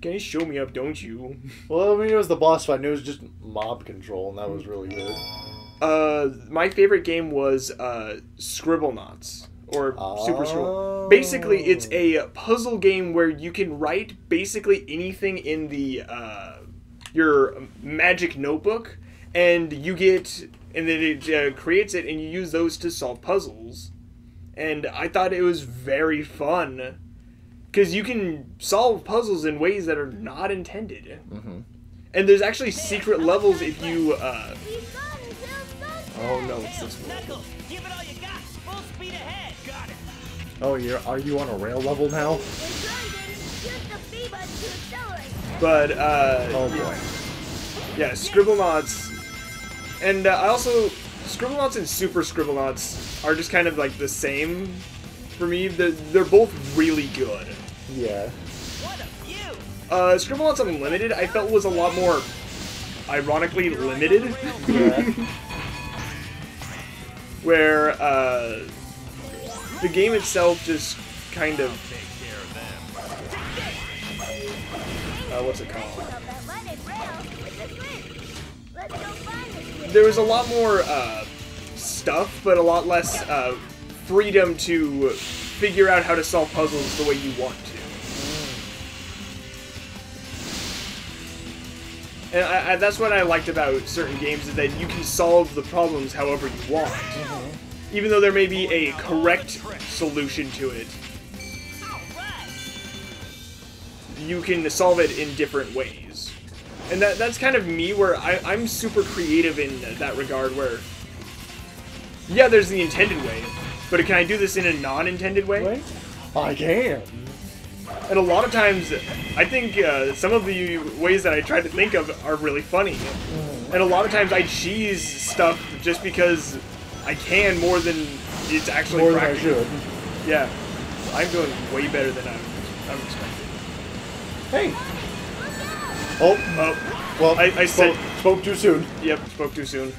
kind of show me up, don't you? Well, I mean, it was the boss fight, and it was just mob control, and that was really good. My favorite game was Scribblenauts. Or Super Scribble. Basically, it's a puzzle game where you can write basically anything in the your magic notebook, and you get, and then it creates it, and you use those to solve puzzles. And I thought it was very fun because you can solve puzzles in ways that are not intended. Mm-hmm. And there's actually secret levels if you. Oh no, it's this one. Give it all you got. Full speed ahead. Got it. Oh, are you on a rail level now? But Oh boy. yeah, Scribblenauts, and I also Scribblenauts and Super Scribblenauts are just kind of like the same for me. They're both really good. Yeah. What a view. Scribblenauts Unlimited I felt was a lot more ironically limited. Yeah. Where the game itself just kind of what's it called? There was a lot more stuff, but a lot less freedom to figure out how to solve puzzles the way you want to. And that's what I liked about certain games, is that you can solve the problems however you want. Even though there may be a correct solution to it, you can solve it in different ways. And that's kind of me, where I'm super creative in that regard, where, yeah, there's the intended way, but can I do this in a non-intended way? I can. And a lot of times, I think some of the ways that I try to think of are really funny. And a lot of times I cheese stuff just because I can more than it's actually More than I practical. should. Yeah. I'm doing way better than I'm expecting. Hey. Oh. Oh. Well, I said... spoke too soon. Yep, spoke too soon.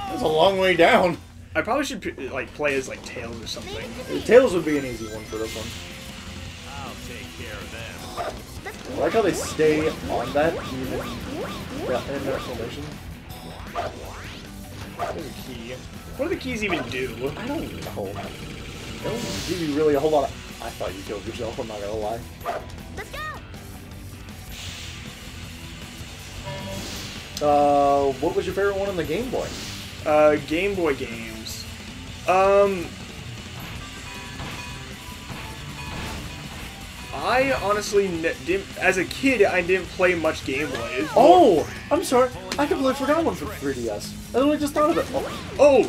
That's a long way down. I probably should like play as like Tails or something. Tails would be an easy one for this one. I'll take care of them. I like how they stay on that even in their formation. There's a key. What do the keys even do? I don't know. They don't give you really a whole lot of... I thought you killed yourself, I'm not gonna lie. Let's go! What was your favorite one on the Game Boy? Game Boy games. I honestly didn't, as a kid, I didn't play much Game Boy. Oh! I'm sorry. I completely forgot one for 3DS. I literally just thought of it. Oh!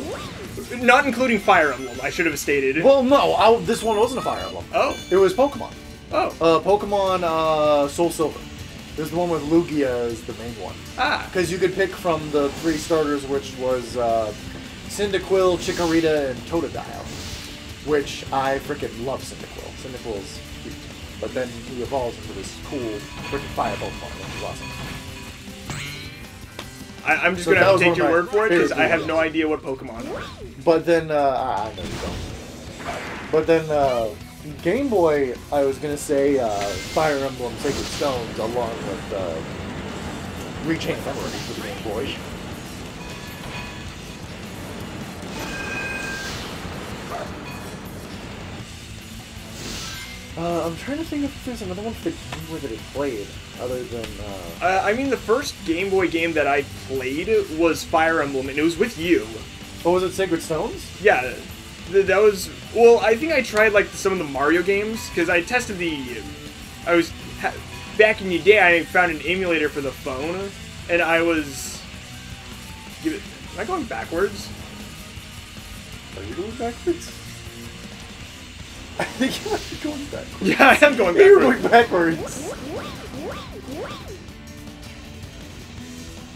Not including Fire Emblem, I should have stated. Well, no, this one wasn't a Fire Emblem. Oh. It was Pokemon. Oh. Pokemon Soul Silver. There's the one with Lugia as the main one. Ah. Because you could pick from the 3 starters, which was Cyndaquil, Chikorita, and Totodile. Which I freaking love Cyndaquil. Cyndaquil's cute. But then he evolves into this cool freaking fire Pokemon, which is awesome. I'm just gonna have to take your word for it, because I have no games. idea what Pokemon are. But then, I know you don't. But then, Game Boy, I was gonna say, Fire Emblem Sacred Stones, along with, Rechain Memory for the Game Boy. I'm trying to think if there's another one for the Game Boy that I played, other than, I mean, the first Game Boy game that I played was Fire Emblem, and it was with you. Oh, was it Sacred Stones? Yeah, that was... Well, I think I tried, like, some of the Mario games, because I tested the... Back in the day, I found an emulator for the phone, and I was... Am I going backwards? Are you going backwards? I think you might be going backwards. Yeah, I am going backwards. You're going backwards.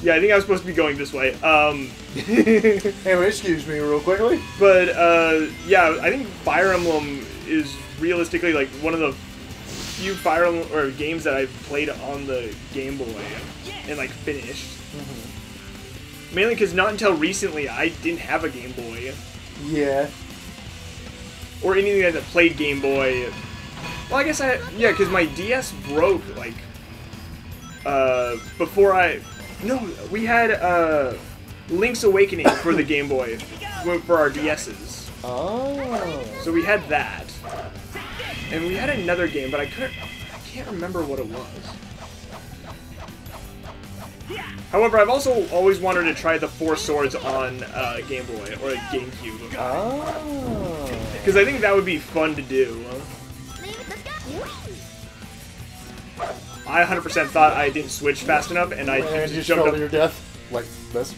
Yeah, I think I was supposed to be going this way. Anyway, excuse me real quickly. But, yeah, I think Fire Emblem is realistically, like, one of the few Fire Emblem or games that I've played on the Game Boy and, like, finished. Mm-hmm. Mainly because not until recently I didn't have a Game Boy. Yeah. Or anything that played Game Boy Well, I guess yeah, because my DS broke, like, before no, we had, Link's Awakening for the Game Boy, for our DS's. Oh. So we had that. And we had another game, but I can't remember what it was. However, I've also always wanted to try the Four Swords on Game Boy or GameCube. Oh. Because I think that would be fun to do. I 100% thought I didn't switch fast enough, and I just jumped fell up to your death like this.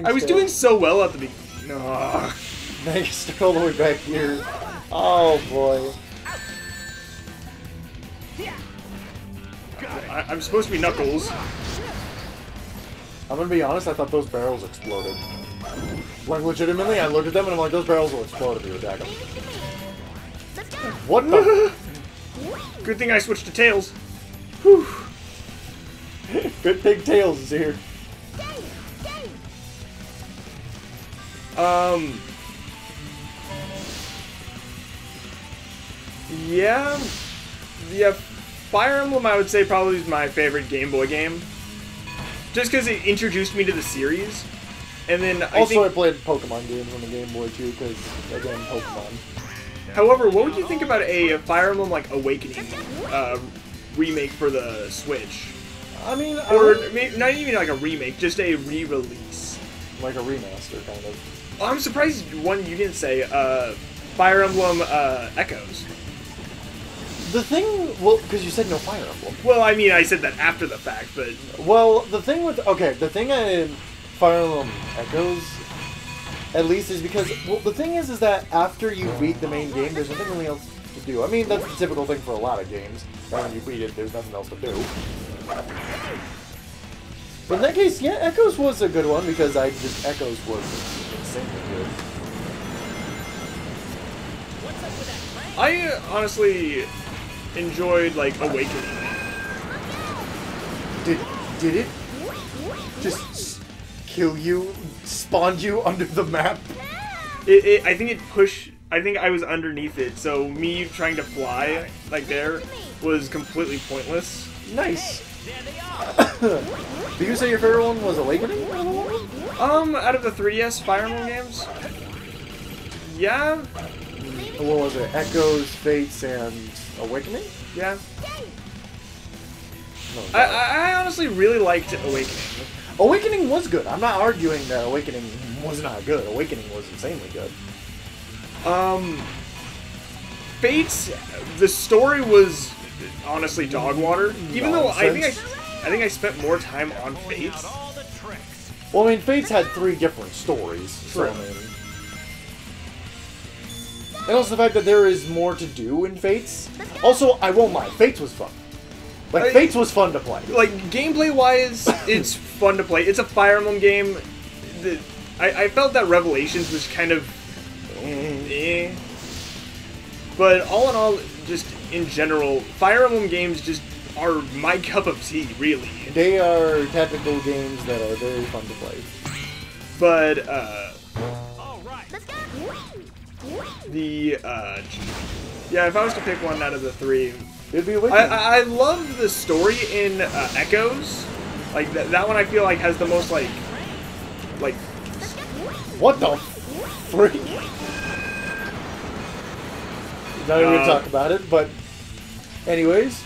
I was doing so well at the beginning. No. Now you're stuck all the way back here. Oh boy. I'm supposed to be Knuckles. I'm gonna be honest, I thought those barrels exploded. Like, legitimately, I looked at them and I'm like, those barrels will explode if you attack them. What the? Good thing I switched to Tails. Whew. Good thing Tails is here. Yeah, Fire Emblem I would say probably is my favorite Game Boy game. Just because it introduced me to the series. And then I played Pokemon games on the Game Boy too, because, again, Pokemon. However, what would you think about a Fire Emblem like Awakening remake for the Switch? I mean, or maybe not even like a remake, just a re-release. Like a remaster, kind of. I'm surprised one you didn't say Fire Emblem Echoes. The thing, well, because you said no Fire Emblem. Well, I mean, I said that after the fact, but... Well, the thing with... Okay, the thing in Fire Emblem Echoes, at least, is because... Well, the thing is that after you beat the main game, there's nothing really else to do. I mean, that's the typical thing for a lot of games. That when you beat it, there's nothing else to do. But in that case, yeah, Echoes was a good one, because Echoes was insanely good. I honestly enjoyed, like, Awakening. Did it just kill you, spawned you under the map? I think it pushed... I think I was underneath it, so me trying to fly, like there, was completely pointless. Nice. Did you say your favorite one was Awakening? Out of the 3DS Fire Emblem games? Yeah. What was it? Echoes, Fates, and Awakening? Yeah. No, I honestly really liked Awakening. Awakening was good. I'm not arguing that Awakening was not good. Awakening was insanely good. Fates, the story was honestly dog water. Even though I think I spent more time on Fates. Well, I mean, Fates had 3 different stories. So, True. I mean, and also the fact that there is more to do in Fates. Also, I won't lie, Fates was fun. Like, Fates was fun to play. Like, gameplay-wise, it's fun to play. It's a Fire Emblem game. I felt that Revelations was kind of... eh. But all in all, just in general, Fire Emblem games just are my cup of tea, really. They are tactical games that are very fun to play. But, yeah, if I was to pick one out of the 3, it'd be Awakening. I love the story in Echoes. Like that one, I feel like has the most like. What the freak? Not even gonna talk about it, but anyways.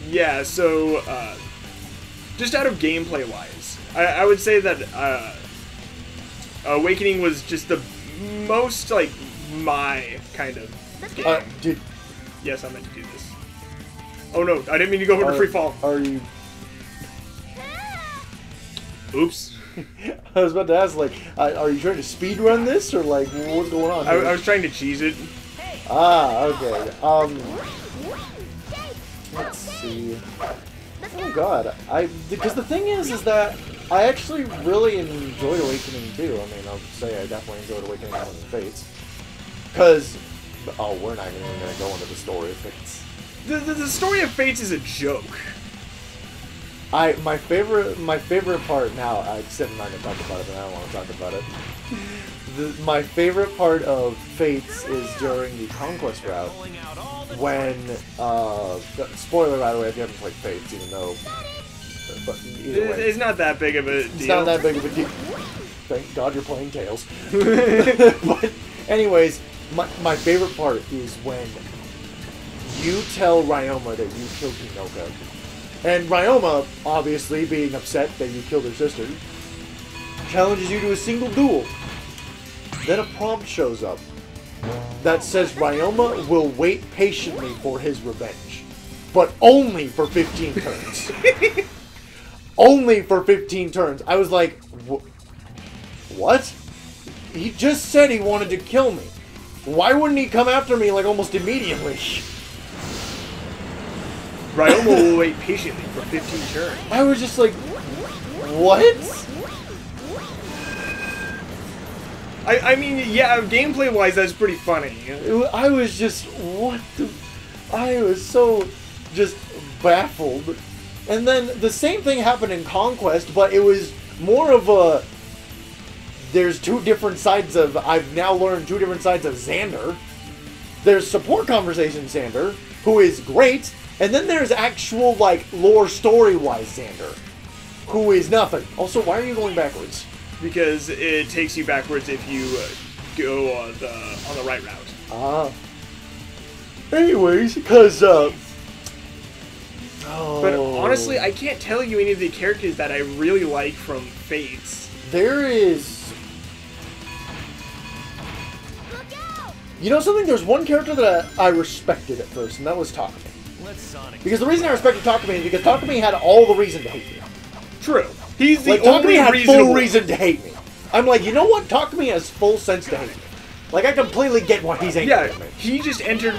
Yeah. So, just out of gameplay wise, I would say that Awakening was just the most like my kind of game. Yes, I meant to do this. Oh no, I didn't mean to go into free fall. Are you... Oops. I was about to ask, like, are you trying to speedrun this, or like, what's going on here? I was trying to cheese it. Ah, okay. Let's see. Oh god, because the thing is that I actually really enjoyed Awakening too. I mean, I'll say I definitely enjoyed Awakening more than Fates. Because, oh, we're not even going to go into the story of Fates. The story of Fates is a joke. My favorite part now, except I'm not going to talk about it, but I don't want to talk about it. My favorite part of Fates is during the Conquest route when, spoiler by the way if you haven't played Fates, even though, but either way. It's not that big of a deal. It's not that big of a deal. Thank God you're playing Tails. But anyways, my favorite part is when you tell Ryoma that you killed Hinoka. And Ryoma, obviously being upset that you killed her sister, challenges you to a single duel. Then a prompt shows up that says Ryoma will wait patiently for his revenge. But only for 15 turns. Only for 15 turns. I was like, what? He just said he wanted to kill me. Why wouldn't he come after me like almost immediately? Ryoma will wait patiently for 15 turns. I was just like, what? I mean, yeah, gameplay-wise, that's pretty funny. I was just, what the... I was so just baffled. And then the same thing happened in Conquest, but it was more of a... There's two different sides of... I've now learned two different sides of Xander. There's support conversation Xander, who is great, and then there's actual, like, lore story-wise Xander, who is nothing. Also, why are you going backwards? Because it takes you backwards if you go on the right route. Anyways, because, But honestly, I can't tell you any of the characters that I really like from Fates. There is... You know something? There's one character that I respected at first, and that was Takumi. Because the reason I respected Takumi is because Takumi had all the reason to hate me. True. He's the like, only Takumi had reasonable... full reason to hate me. I'm like, you know what? Takumi has full sense to hate me. Like, I completely get why he's angry at me. He just entered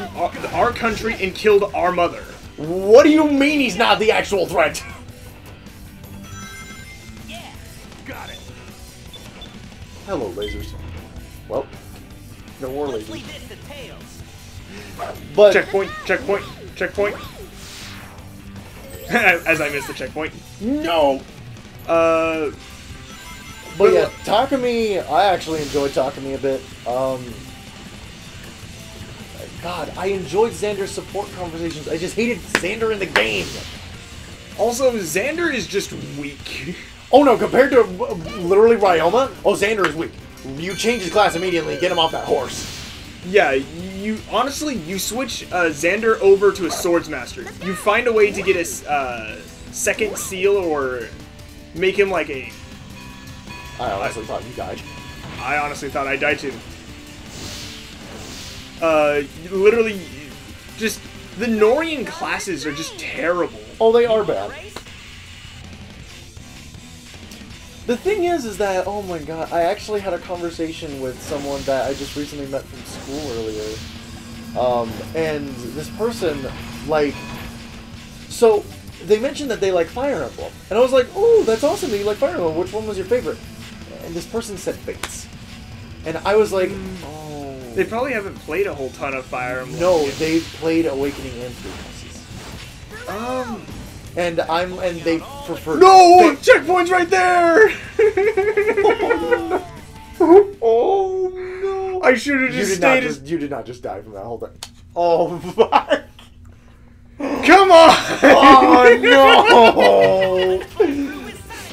our country and killed our mother. What do you mean he's not the actual threat? Yeah, got it. Hello, lasers. Well, no more Let's lasers. leave this to Tails. But Checkpoint, checkpoint, checkpoint. As I missed the checkpoint. no. But yeah, Takumi, I actually enjoyed Takumi a bit. God, I enjoyed Xander's support conversations. I just hated Xander in the game. Also, Xander is just weak. Oh no, compared to literally Ryoma, oh, Xander is weak. You change his class immediately, get him off that horse. Yeah, you honestly, you switch Xander over to a Swordsmaster. You find a way to get a second seal or make him like a... I honestly thought you died. I honestly thought I died too. Literally, just... The Norian classes are just terrible. Oh, they are bad. The thing is that, oh my god, I actually had a conversation with someone that I just recently met from school earlier. And this person, like... So, they mentioned that they like Fire Emblem. And I was like, oh, that's awesome that you like Fire Emblem. Which one was your favorite? And this person said Fates. And I was like, oh... They probably haven't played a whole ton of Fire Emblem. No, they've played Awakening and Three Houses. And they prefer... No! Checkpoint's right there! Oh no! I should have just stayed... You did not just die from that whole thing. Oh my... Come on! Oh no!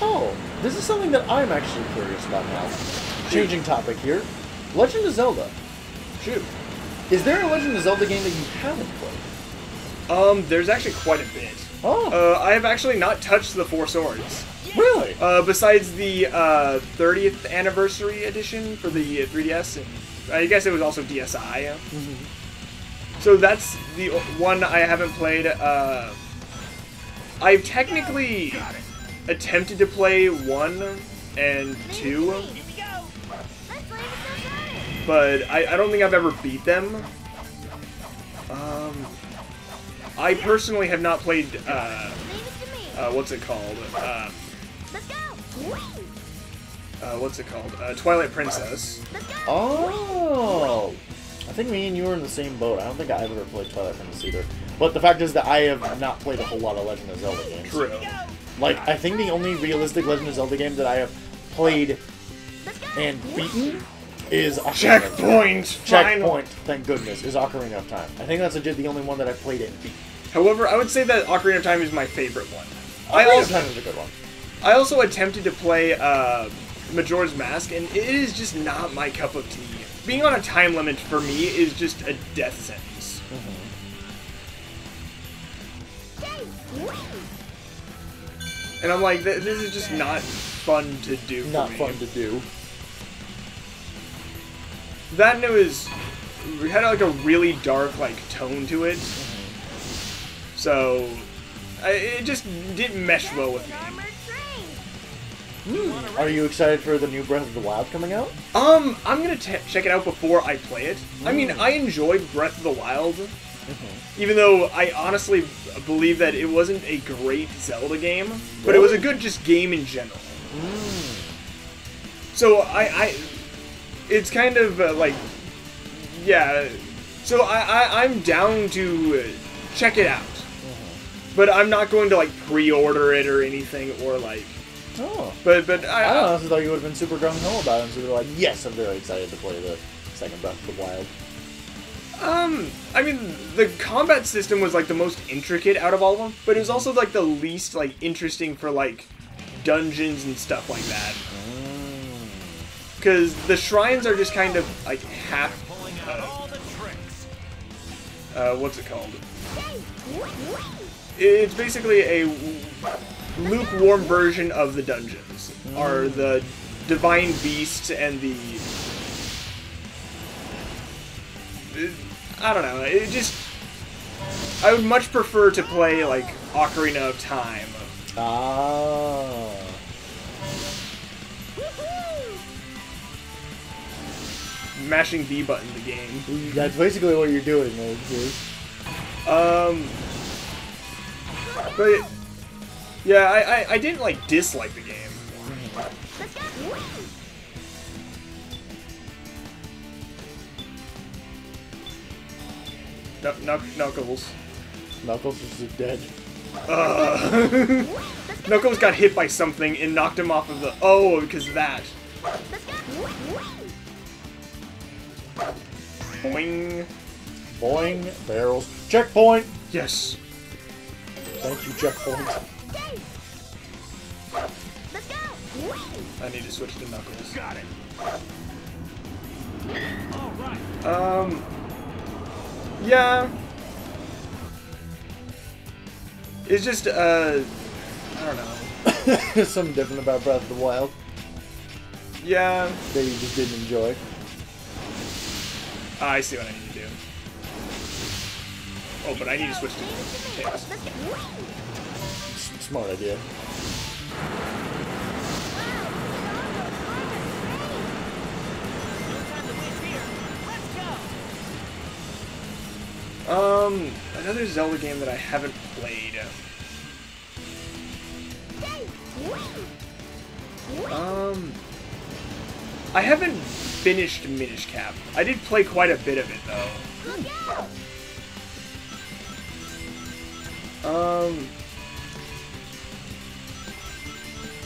Oh, this is something that I'm actually curious about now. Changing topic here. Legend of Zelda. Shoot. Is there a Legend of Zelda game that you haven't played? There's actually quite a bit. Oh. I have actually not touched the Four Swords. Really? Besides the 30th anniversary edition for the 3DS, and I guess it was also DSi. Mm-hmm. So that's the one I haven't played. I've technically attempted to play 1 and 2, but I don't think I've ever beat them. I personally have not played, what's it called? Twilight Princess. Oh! I think me and you were in the same boat. I don't think I've ever played Twilight Princess either. But the fact is that I have not played a whole lot of Legend of Zelda games. True. Like, I think the only realistic Legend of Zelda game that I have played and beaten is Ocarina of Time. Checkpoint! Checkpoint, thank goodness, is Ocarina of Time. I think that's legit the only one that I played and beat. However, I would say that Ocarina of Time is my favorite one. Ocarina of Time is a good one. I also attempted to play Majora's Mask, and it is just not my cup of tea. Being on a time limit for me is just a death sentence. And I'm like, this is just not fun to do. Not fun to do. That and it had like a really dark like tone to it. So it just didn't mesh well with me. Are you excited for the new Breath of the Wild coming out? I'm gonna check it out before I play it. I mean, I enjoyed Breath of the Wild, even though I honestly believe that it wasn't a great Zelda game, but it was a good just game in general. So it's kind of like, yeah. So I'm down to check it out, but I'm not going to like pre-order it or anything or like. Oh. But I honestly thought you would have been super gung-ho about it, and so they're like, yes, I'm very excited to play the second Breath of the Wild. I mean, the combat system was like the most intricate out of all of them, but it was also like the least like interesting for like dungeons and stuff like that. Because the shrines are just kind of like half. What's it called? It's basically a lukewarm version of the dungeons. Are the divine beasts and the. I don't know. It just. I would much prefer to play like Ocarina of Time. Ah. Mashing B button the game. That's basically what you're doing, man. But yeah, I didn't like dislike the game. Knuckles. Knuckles is dead. Knuckles got hit by something and knocked him off of the. Oh, because of that. Boing. Boing. Barrels. Checkpoint! Yes. Thank you, checkpoint. I need to switch to Knuckles. Got it. All right. Yeah. It's just, I don't know. Something different about Breath of the Wild Yeah. that you just didn't enjoy. I see what I need to do. Oh, but I need to switch to Tails. Smart idea. Another Zelda game that I haven't played. I haven't finished Minish Cap. I did play quite a bit of it though.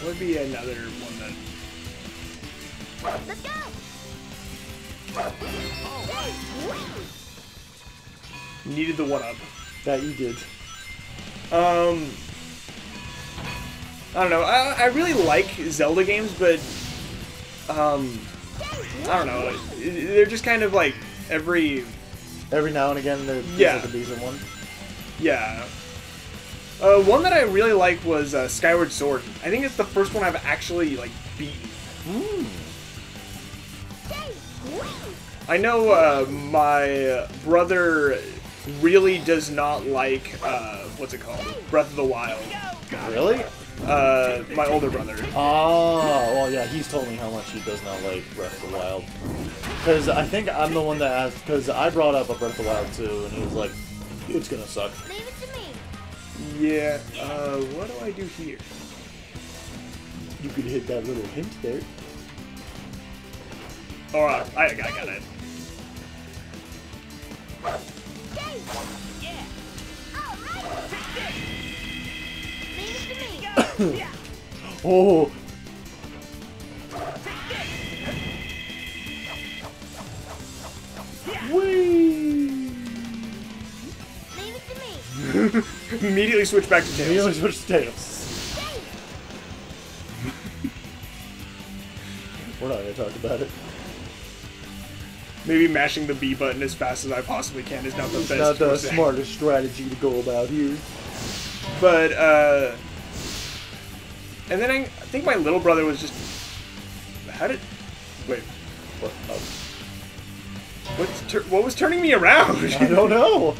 Would be another one that. Let's go. Needed the one-up. That you did. I don't know. I really like Zelda games, but I don't know. They're just kind of like every now and again, there's like a decent one. Yeah. One that I really like was Skyward Sword. I think it's the first one I've actually like beaten. I know my brother really does not like what's it called? Breath of the Wild. Really? My older brother. Oh, well, yeah, he's told me how much he does not like Breath of the Wild. Because I think I'm the one that asked, because I brought up a Breath of the Wild too, and he was like, it's gonna suck. Leave it to me. Yeah, what do I do here? You could hit that little hint there. Alright, I got it. Yeah. All right. Leave it to me. Oh! Whee! Leave it to me. Immediately switch back to Immediately Tails. switch to Tails. We're not gonna talk about it. Maybe mashing the B button as fast as I possibly can is not the best. Not the course of smartest strategy to go about here. But, and then I think my little brother was just... How did... Wait. What? What was turning me around? I don't know.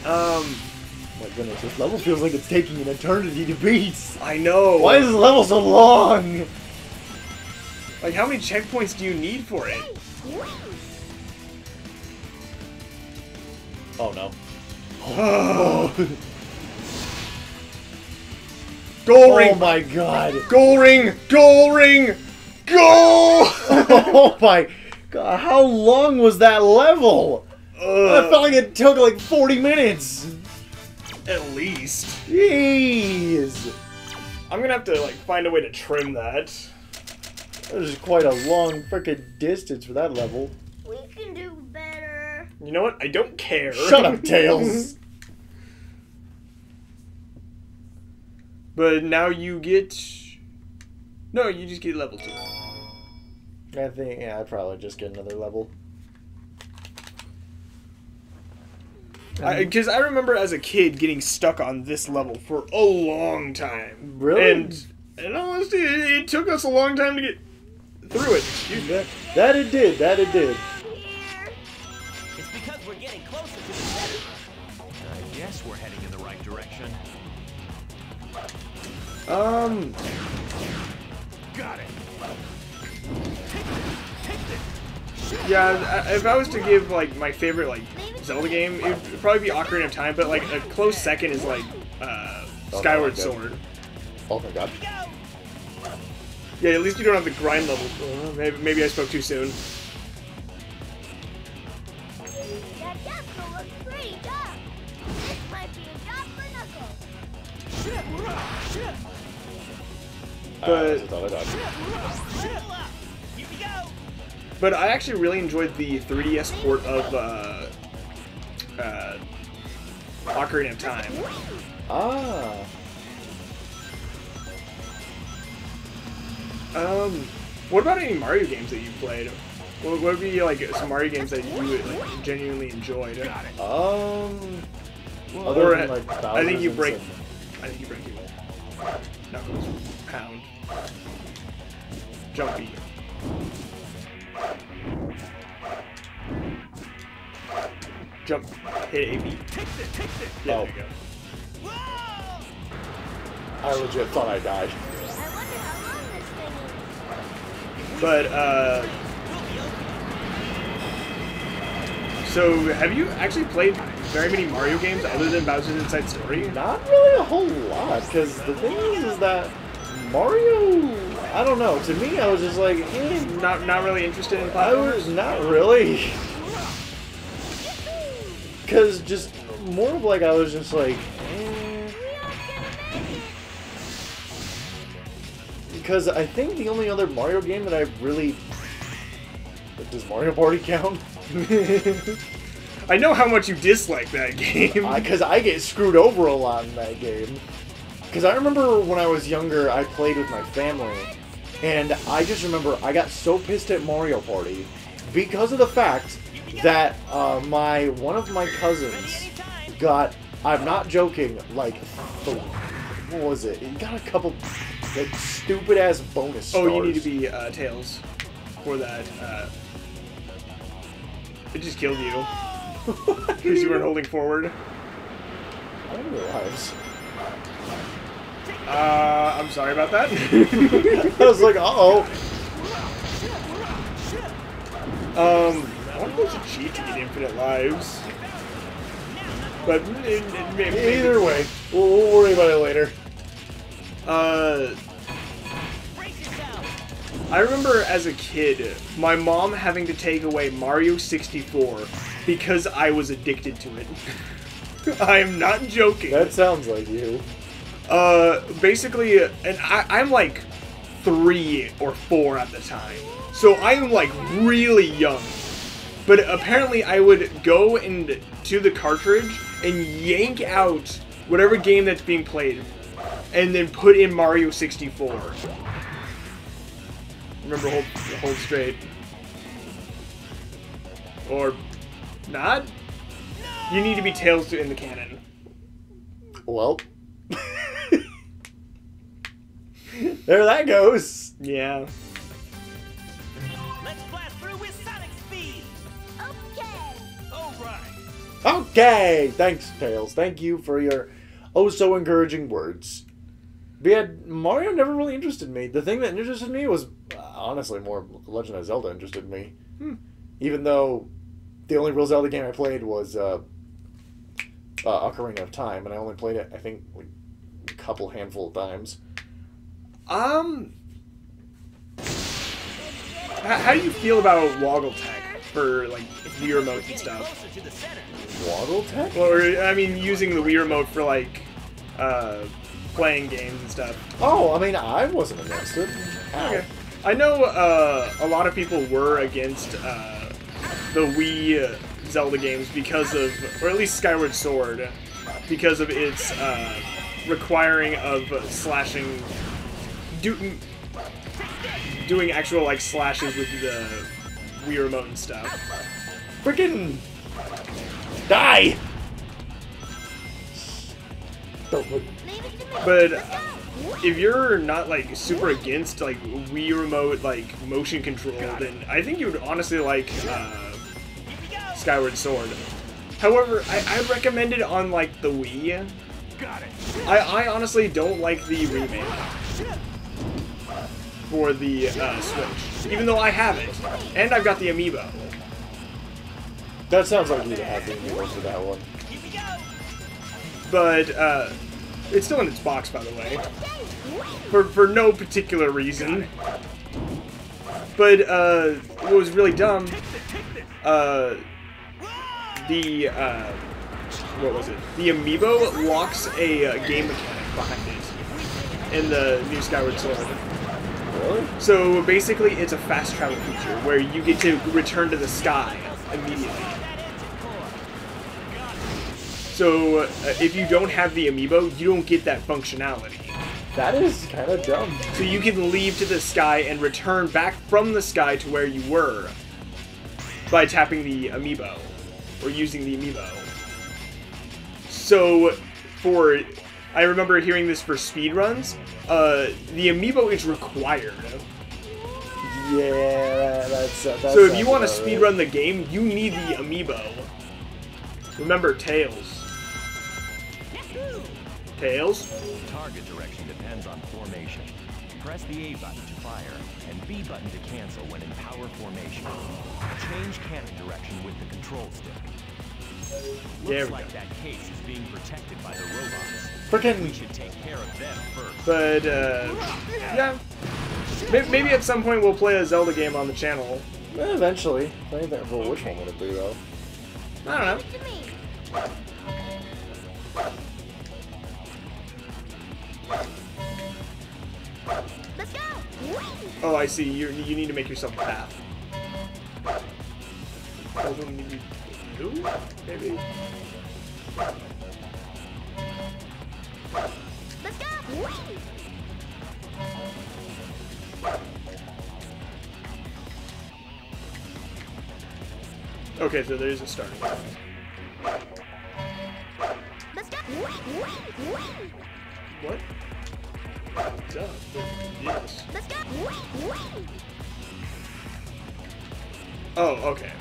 My goodness, this level feels like it's taking an eternity to beat. I know. Why is this level so long? Like, how many checkpoints do you need for it? Oh no. Goal ring! Oh my god. Goal ring! Goal ring! Goal! Oh my god, how long was that level? I felt like it took like 40 minutes. At least. Jeez. I'm gonna have to, like, find a way to trim that. That was quite a long frickin' distance for that level. We can do better. You know what? I don't care. Shut up, Tails. But now you get... No, you just get level 2. I think, yeah, I'd probably just get another level. Because I remember as a kid getting stuck on this level for a long time. Really? And honestly, it took us a long time to get through it. Excuse me. That it did, that it did. Here. It's because we're getting closer to the center. I guess we're heading in the right direction. Got it. Yeah, if I was to give, like, my favorite, like, Zelda game, it would probably be Ocarina of Time, but, like, a close second is, like, Skyward Sword. Oh my god. Yeah, at least you don't have the grind level. Maybe I spoke too soon. That Knuckle looks pretty tough. This might be a job for Knuckles. But I actually really enjoyed the 3DS port of Ocarina of Time. Ah. What about any Mario games that you played? What would be like some Mario games that you like genuinely enjoyed? Other than, like, I think you break. Bowser's I think you break people. Knuckles, pound, jumpy. Jump, hit AB. Yeah, Oh. there you go. I legit thought I died. I wonder how long this thing is. But so have you actually played very many Mario games other than Bowser's Inside Story? Not really a whole lot, because the thing is that Mario, I don't know, to me I was just like, eh. Not really interested in I platformers? was not really. Because just more of like, I was just like, eh. Because I think the only other Mario game that I really... Does Mario Party count? I know how much you dislike that game. Because I get screwed over a lot in that game. Because I remember when I was younger, I played with my family. And I just remember I got so pissed at Mario Party because of the fact that one of my cousins got, I'm not joking, like, what was it? He got a couple, like, stupid-ass bonus stars. Oh, you need to be Tails for that. It just killed you. Because you weren't holding forward. I didn't realize. I'm sorry about that. I was like, uh-oh. I want to use a cheat to get infinite lives. But Either way, we'll worry about it later. I remember as a kid, my mom having to take away Mario 64 because I was addicted to it. I am not joking. That sounds like you. Basically, and I'm like 3 or 4 at the time. So I am like really young. But apparently I would go to the cartridge and yank out whatever game that's being played and then put in Mario 64. Remember, hold straight. Or not? You need to be Tails to end the cannon. Well. There that goes. Yeah. Let's blast through with Sonic speed. Okay. All right. Okay, thanks, Tails. Thank you for your so encouraging words. But yeah, Mario never really interested me. The thing that interested me was, honestly, more Legend of Zelda interested me. Even though the only real Zelda game I played was Ocarina of Time, and I only played it, I think, a couple handful of times. How do you feel about Woggle Tech for like Wii remote and stuff? Woggle Tech? Or I mean, using the Wii remote for like playing games and stuff. Oh, I mean, I wasn't against it. Okay. I know a lot of people were against the Wii Zelda games because of, or at least Skyward Sword, because of its requiring of slashing, doing actual like slashes with the Wii remote and stuff. Freaking die! But if you're not like super against like Wii remote like motion control, then I think you would honestly like Skyward Sword. However, I recommend it on like the Wii. I honestly don't like the remake for the Switch, even though I have it and I've got the amiibo. That sounds like you'd have the amiibo for that one. But it's still in its box, by the way, for no particular reason. But what was really dumb, what was it? The amiibo locks a game mechanic behind it in the new Skyward Sword. Really? So basically, it's a fast travel feature where you get to return to the sky immediately. So if you don't have the amiibo, you don't get that functionality. That is kind of dumb. So you can leave to the sky and return back from the sky to where you were by tapping the amiibo or using the amiibo. So I remember hearing this for speedruns, the amiibo is required. Yeah, that's so if you want to speedrun the game, you need the amiibo. Remember, Tails. Tails? Target direction depends on formation. Press the A button to fire and B button to cancel when in power formation. Change cannon direction with the control stick. Looks like that case is being protected by the robots. Freaking. We should take care of them first. But yeah, maybe at some point we'll play a Zelda game on the channel. Eventually. I think that, well, which one would it be though? I don't know. Let's go! Oh, I see. You need to make yourself a path. Doesn't need to do? Maybe. Let's go! Okay, so there's a starting point. Let's go! What? Duh. Yes. Let's go! Oh, okay.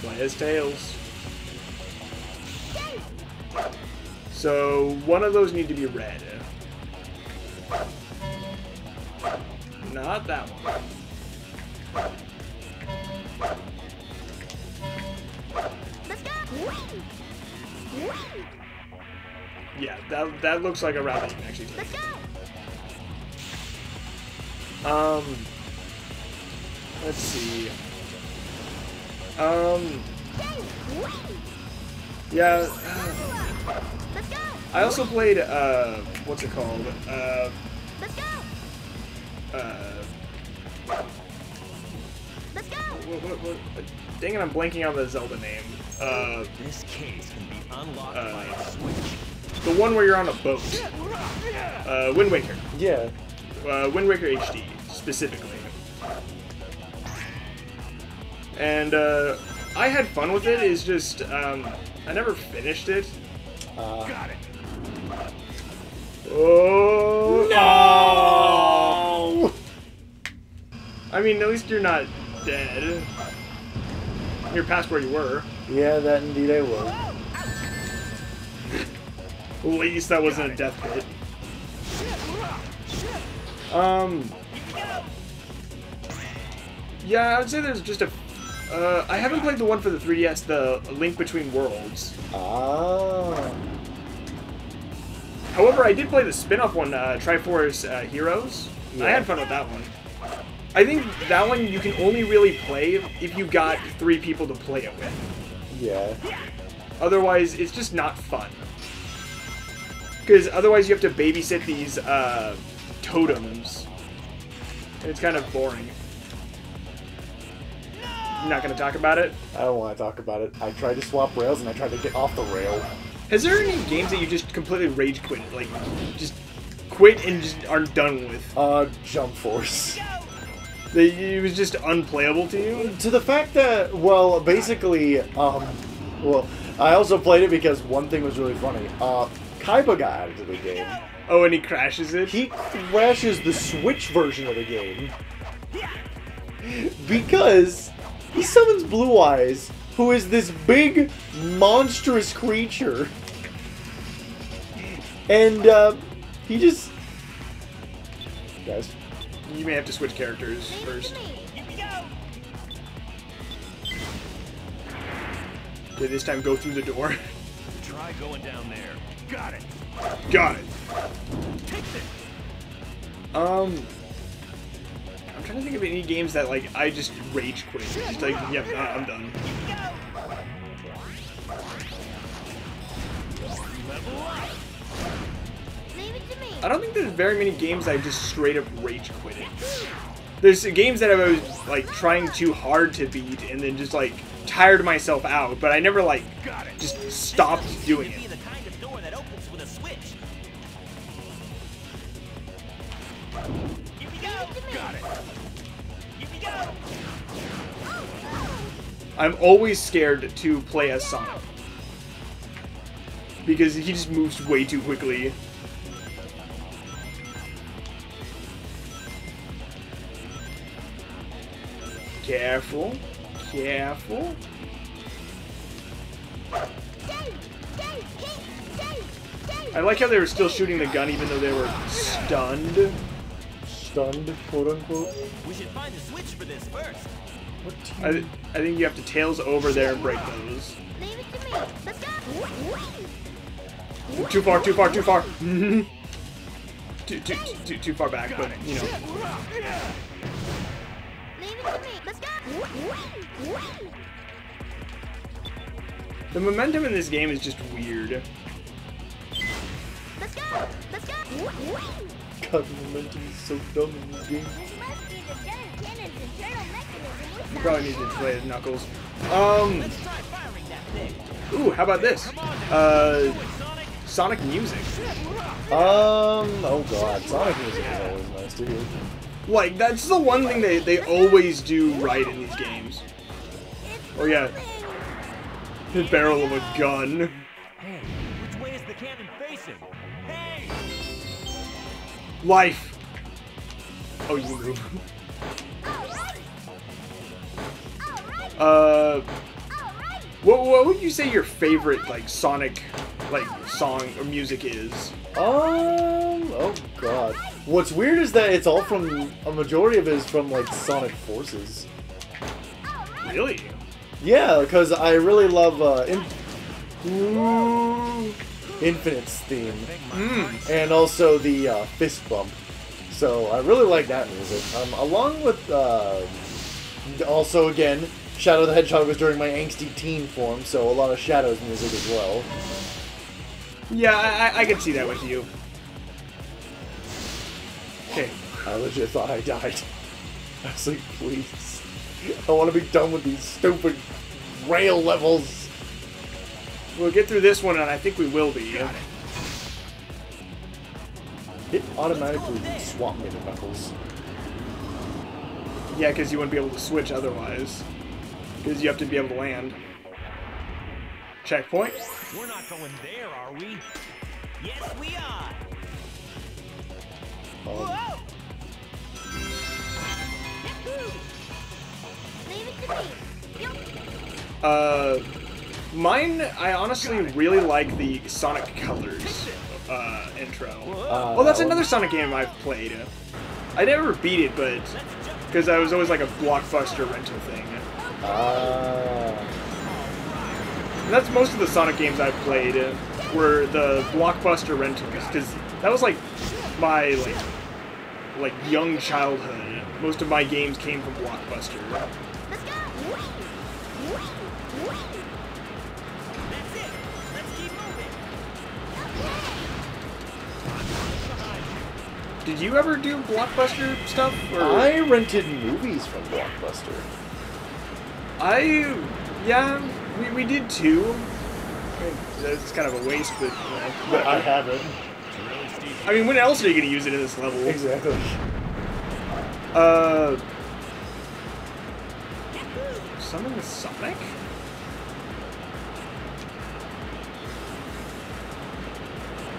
Play as Tails. So one of those need to be red. Not that one. Let's go! Yeah, that looks like a route that you can actually take. Let's go! Let's see. Yeah. Let's go. I also played, what's it called? Let's go. Let's go. What? Dang it, I'm blanking on the Zelda name. This case can be unlocked by a switch. The one where you're on a boat. Wind Waker. Yeah. Wind Waker HD, specifically. And, I had fun with it, it's just, I never finished it. Got it. Oh! No! I mean, at least you're not dead. You're past where you were. Yeah, that indeed I will. At least that wasn't a death pit. Yeah, I would say there's just a... I haven't played the one for the 3DS, the Link Between Worlds. Ah. However, I did play the spin-off one, Triforce Heroes. Yeah. I had fun with that one. I think that one you can only really play if you got 3 people to play it with. Yeah. Otherwise, it's just not fun. Because otherwise you have to babysit these totems. And it's kind of boring. You're not going to talk about it? I don't want to talk about it. I tried to swap rails and I tried to get off the rail. Has there any games that you just completely rage quit? Like, just quit and just aren't done with? Jump Force. It was just unplayable to you? To the fact that, well, basically, well, I also played it because one thing was really funny. Kaiba got added to the game. Oh, and he crashes it? He crashes the Switch version of the game. Because he summons Blue Eyes, who is this big, monstrous creature. And, he just... Guys. You may have to switch characters Leave it first. to me. Okay, this time go through the door. Try going down there. Got it. Got it. Take this. I'm trying to think of any games that, like, I just rage quit. Just like, yep, I'm done. Level up. Leave it to me. I don't think there's very many games I just straight up rage quitted. There's games that I was, like, trying too hard to beat and then just, like, tired myself out, but I never, like, just stopped doing Be it. the kind of door that opens with a switch. Here we go. Got it. Here we go. I'm always scared to play as Sonic. Because he just moves way too quickly. Careful. Careful. I like how they were still shooting the gun even though they were stunned. Stunned, quote unquote. We should find the switch for this first. What do you... I think you have to tails over there and break those. Leave it to me. Let's go. Too far, too far, too far. Too far back, but you know. Leave it to me. Let's go. The momentum in this game is just weird. Let's go. Let's go. God, the momentum is so dumb in this game. This must be the Dylin Cannon's internal mechanism. You probably need to play it, Knuckles. Let's try firing that thing. Ooh, how about this? Come on now. Sonic music. Oh god, Sonic music is always nice to hear. Like, that's the one thing they always do right in these games. Oh yeah. The barrel of a gun. Hey, which way is the cannon facing? Hey! Life. Oh, you move. What would you say your favorite, like, Sonic, like, song or music is? Oh god. What's weird is that it's all from, a majority of it is from, like, Sonic Forces. Really? Yeah, because I really love, Infinite's theme. And also the, fist bump. So, I really like that music. Along with, also, again, Shadow the Hedgehog was during my angsty teen form, so a lot of Shadow's music as well. Yeah, I can see that with you. Okay. I legit thought I died. I was like, please. I want to be done with these stupid rail levels. We'll get through this one, and I think we will be. It automatically swapped me to Knuckles. Yeah, because you wouldn't be able to switch otherwise. Because you have to be able to land. Checkpoint. We're not going there, are we? Yes, we are. Whoa! Leave it to me. Mine, I honestly really like the Sonic Colors intro. Oh, that's another Sonic game I've played. I never beat it, but because I was always like a Blockbuster rental thing. And that's most of the Sonic games I've played were the Blockbuster rentals, because that was like my like young childhood. Most of my games came from Blockbuster. Let's go. That's it. Let's keep moving. Did you ever do Blockbuster stuff? Or? I rented movies from Blockbuster. Yeah, we did too. I mean, it's kind of a waste, but you know. But I haven't. I mean, when else are you going to use it in this level? Exactly. Summon the Sonic?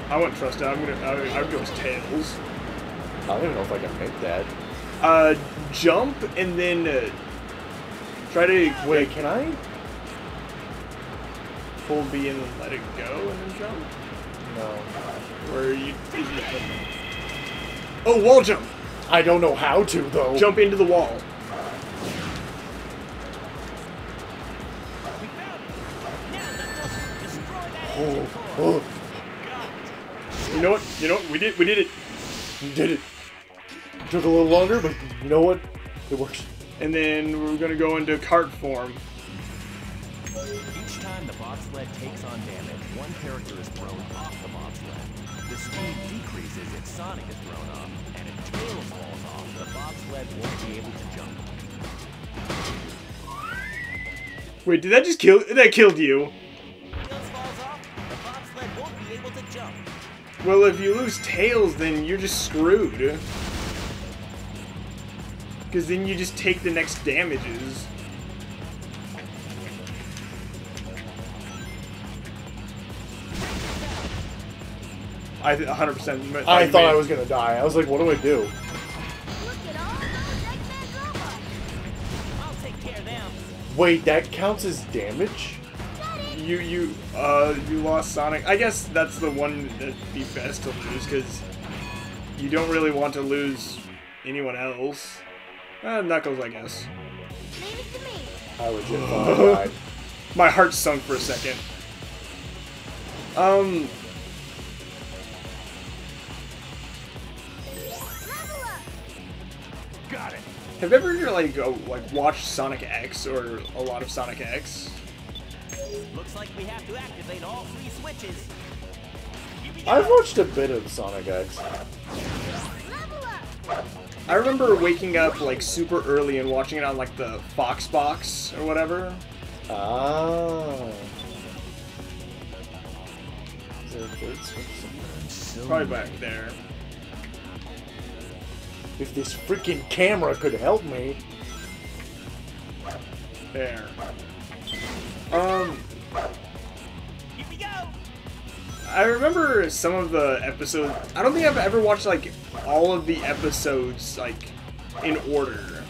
I wouldn't trust it. I would go as Tails. I don't even know if I can make that. Jump and then try to Wait, can I? Hold B and then let it go and then jump. No. Where you? Oh, wall jump! I don't know how to though. Jump into the wall. We found it. Now let's destroy that Oh, engine core. oh, You know what? We did it. you did it. Took a little longer, but you know what? It worked. And then we're gonna go into cart form. Each time the bobsled takes on damage, one character is thrown off the bobsled. The speed decreases if Sonic is thrown off, and if Tails falls off, the bobsled won't be able to jump. Wait, did that just kill? That killed you. If Tails falls off, the bobsled won't be able to jump. Well, if you lose Tails, then you're just screwed. Because then you just take the next damages. I 100%. I thought I was gonna die. I was like, what do I do? Look at all those Eggman robots. I'll take care of them. Wait, that counts as damage? You lost Sonic. I guess that's the one that'd be best to lose, because you don't really want to lose anyone else. Knuckles, I guess. Leave it to me. I legit thought I died. My heart sunk for a second. Level up. Got it. Have you ever watched Sonic X or a lot of Sonic X? Looks like we have to activate all 3 switches. Here we go. I've watched a bit of Sonic X. Level up. I remember waking up like super early and watching it on like the Fox box or whatever. Ah. Is there a third switch somewhere? Probably back there. If this freaking camera could help me. There. Here we go. I remember some of the episodes. I don't think I've ever watched like all of the episodes like in order,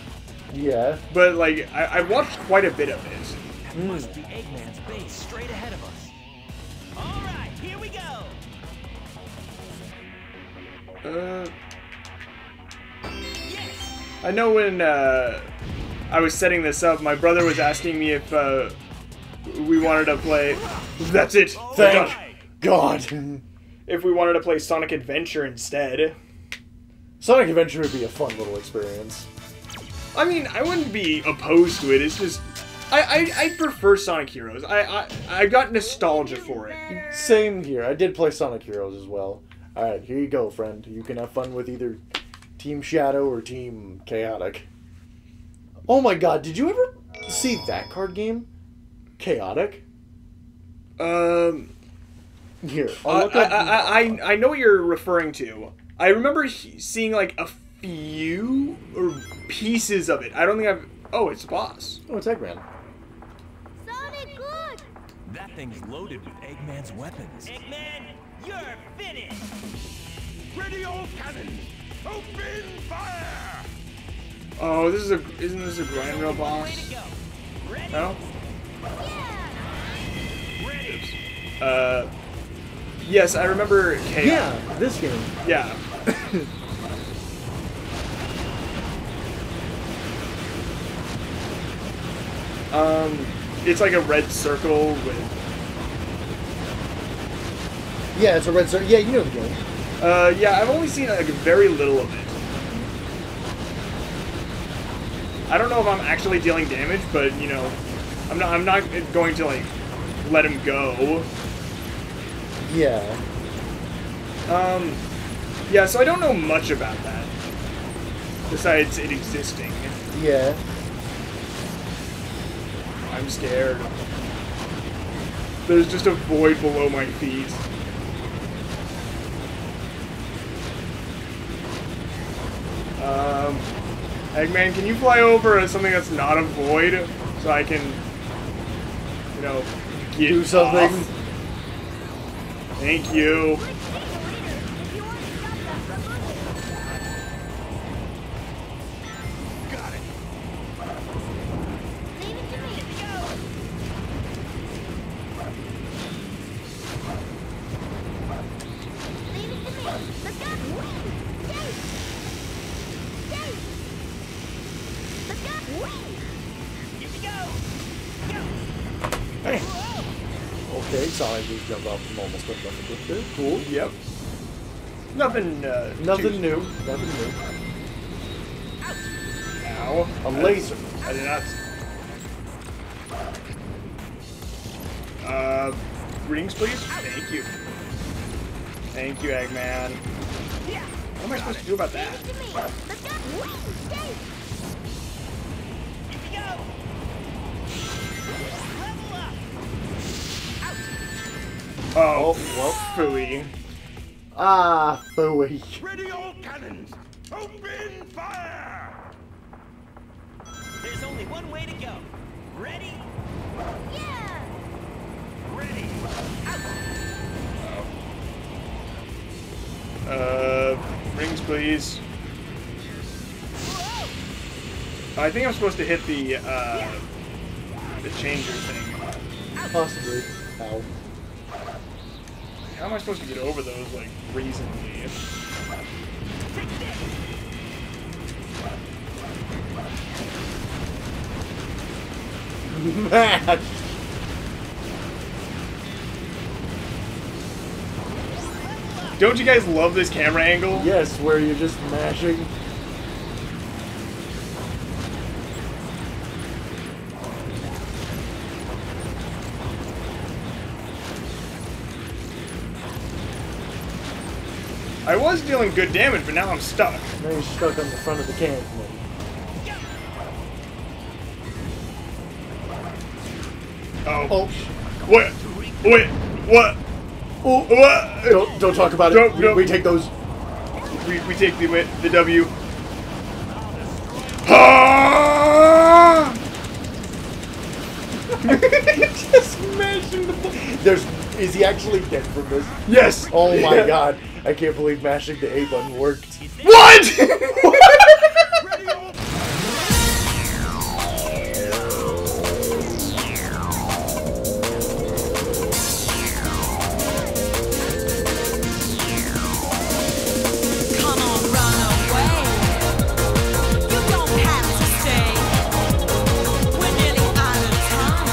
Yeah. but like I've watched quite a bit of it. That must be Eggman's base straight ahead of us. All right, here we go. Yes. I know when I was setting this up, my brother was asking me if we wanted to play. That's it. Thank Done. God. If we wanted to play Sonic Adventure instead. Sonic Adventure would be a fun little experience. I mean, I wouldn't be opposed to it. It's just I prefer Sonic Heroes. I got nostalgia for it. Same here. I did play Sonic Heroes as well. Alright, here you go, friend. You can have fun with either Team Shadow or Team Chaotic. Oh my god, did you ever see that card game? Chaotic? Here, I'll look up... I know what you're referring to. I remember seeing like a few or pieces of it. I don't think I've... Oh, it's the boss. Oh, it's Eggman. Sonic, good! That thing's loaded with Eggman's weapons. Eggman, you're finished! Ready all cannons! Open fire! Oh, isn't this a Grand Rail boss? Way to go! Ready? No? Yeah! Ready! Yes, I remember Chaos. Yeah, this game. Yeah. It's like a red circle with... Yeah, it's a red circle. Yeah, you know the game. Yeah, I've only seen like very little of it. I don't know if I'm actually dealing damage, but you know, I'm not going to like let him go. Yeah. Yeah, so I don't know much about that. Besides it existing. Yeah. I'm scared. There's just a void below my feet. Eggman, can you fly over something that's not a void so I can, you know, get Do something. off? Thank you. Got it! Leave it to me. Leave it to me. Let's go. Dave. Dave. Let's go. Here we go! Go! Hey. Okay, Sonic just jumped off from almost up on the cliff there. Cool. Yep. Nothing, Nothing new. Nothing new. Ow. A laser. I did not. Greetings, please? Thank you. Thank you, Eggman. What am I supposed to do about that? Leave it to me. Let's go. Dave. Here we go! Level up! Oh, well. phooey. Ah, phooey. Ready all cannons! Open fire! There's only one way to go. Ready? Yeah. Ready! Rings, please. I think I'm supposed to hit the changer thing. Possibly. Ow. How am I supposed to get over those, like, reasonably? Match. Don't you guys love this camera angle? Yes, where you're just mashing. I was dealing good damage, but now I'm stuck. Now you're stuck on the front of the cannon. Oh. Oh. What? Wait. What? Oh. What? Don't talk about it. Don't. We take those. We take the W. Ah! Just mashing the. Is he actually dead from this? Yes. Oh my Yeah. god! I can't believe mashing the A button worked. What? Ready all... Come on, run away. You don't have to stay. We're nearly out of time,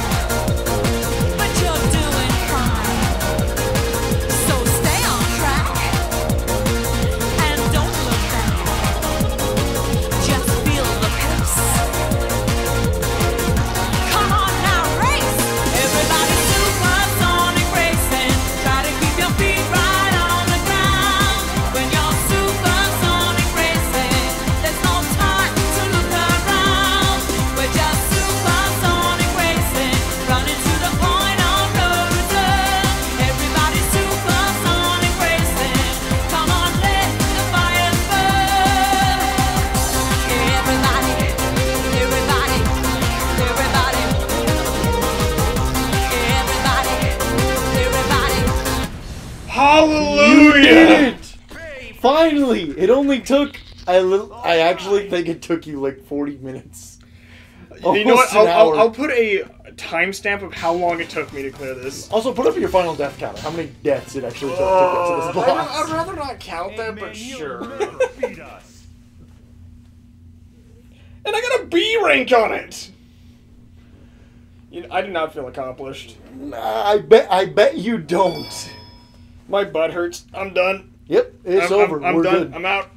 but you're doing fine. So stay on track and don't look back. Finally! It only took I actually think it took you like 40 minutes. You know what? Almost an hour. I'll put a timestamp of how long it took me to clear this. Also, put up your final death counter. How many deaths it actually took to get to this boss. I'd rather not count that, Hey, but man, sure. you'll never beat us. And I got a B rank on it. You know, I did not feel accomplished. I bet you don't. My butt hurts. I'm done. Yep, it's I'm over. I'm We're done. good. I'm out.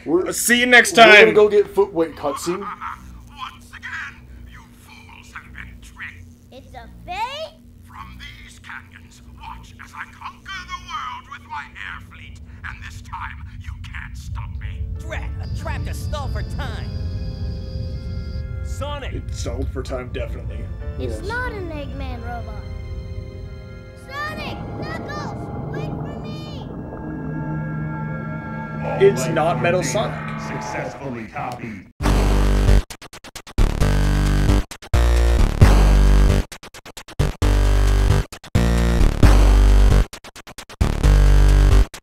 We're, See you next we're time. gonna go get footweight cutscene. Once again, you fools have been tricked. It's a fake? From these canyons, watch as I conquer the world with my air fleet. And this time, you can't stop me. Drat, a trap to stall for time. Sonic! It's sold for time, definitely. It's Yes. not an Eggman robot. Sonic! Knuckles! Wait for me! It's not Metal Sonic. Successfully copied.